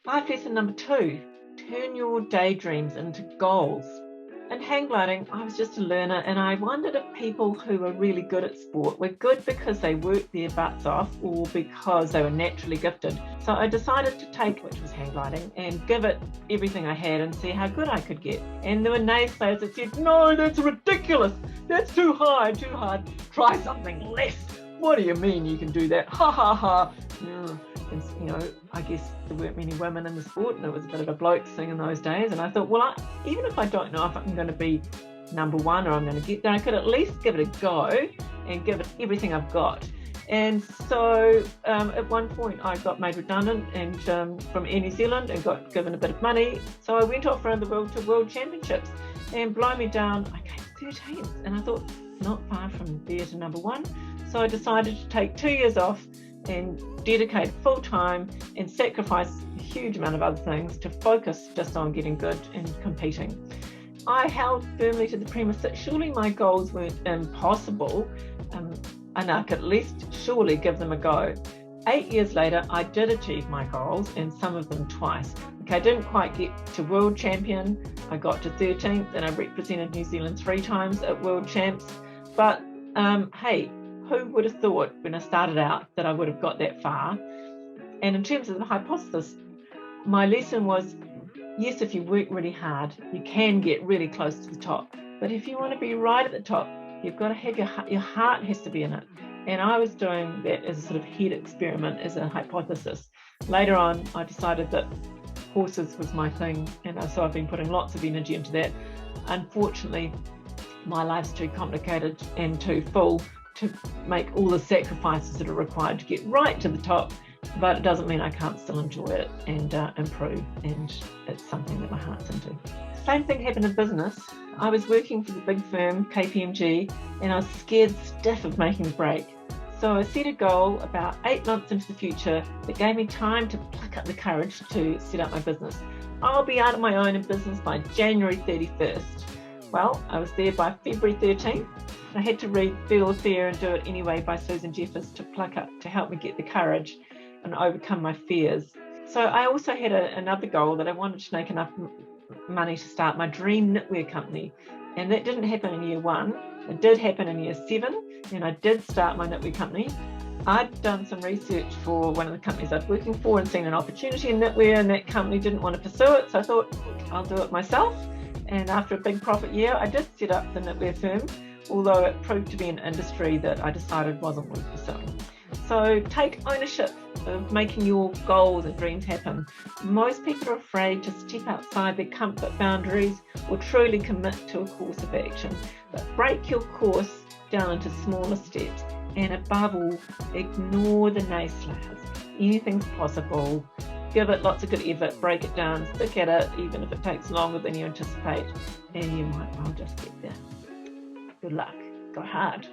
Life lesson number 2, turn your daydreams into goals. In hang gliding, I was just a learner, and I wondered if people who were really good at sport were good because they worked their butts off or because they were naturally gifted. So I decided to take, which was hang gliding, and give it everything I had and see how good I could get. And there were naysayers that said, no, that's ridiculous. That's too high, too hard. Try something less. What do you mean you can do that? Ha ha ha. And, I guess there weren't many women in the sport, and it was a bit of a bloke thing in those days. And I thought, well, even if I don't know if I'm going to be number one or I'm going to get there, I could at least give it a go and give it everything I've got. And so at one point I got made redundant and from Air New Zealand and got given a bit of money. So I went off around the world to World Championships, and blow me down, I came 13th. And I thought, not far from there to number one. So I decided to take 2 years off and dedicate full time and sacrifice a huge amount of other things to focus just on getting good and competing. I held firmly to the premise that surely my goals weren't impossible, and I could at least surely give them a go. 8 years later, I did achieve my goals, and some of them twice. Okay, I didn't quite get to world champion. I got to 13th, and I represented New Zealand 3 times at world champs. But hey, who would have thought when I started out that I would have got that far? And in terms of the hypothesis, my lesson was, yes, if you work really hard, you can get really close to the top. But if you want to be right at the top, you've got to have your heart has to be in it. And I was doing that as a sort of head experiment, as a hypothesis. Later on, I decided that horses was my thing, and so I've been putting lots of energy into that. Unfortunately, my life's too complicated and too full to make all the sacrifices that are required to get right to the top, but it doesn't mean I can't still enjoy it and improve, and it's something that my heart's into. Same thing happened in business. I was working for the big firm, KPMG, and I was scared stiff of making the break. So I set a goal about 8 months into the future that gave me time to pluck up the courage to set up my business. I'll be out on my own in business by January 31st. Well, I was there by February 13th. I had to read Feel the Fear and Do It Anyway by Susan Jeffers to help me get the courage and overcome my fears. So I also had another goal that I wanted to make enough money to start my dream knitwear company. And that didn't happen in year 1. It did happen in year 7, and I did start my knitwear company. I'd done some research for one of the companies I was working for and seen an opportunity in knitwear, and that company didn't want to pursue it. So I thought, I'll do it myself. And after a big profit year, I did set up the knitwear firm, although it proved to be an industry that I decided wasn't worth pursuing. So take ownership of making your goals and dreams happen. Most people are afraid to step outside their comfort boundaries or truly commit to a course of action. But break your course down into smaller steps, and above all, ignore the naysayers. Anything's possible. Give it lots of good effort, break it down, stick at it, even if it takes longer than you anticipate, and you might well just get there. Good luck. Go hard.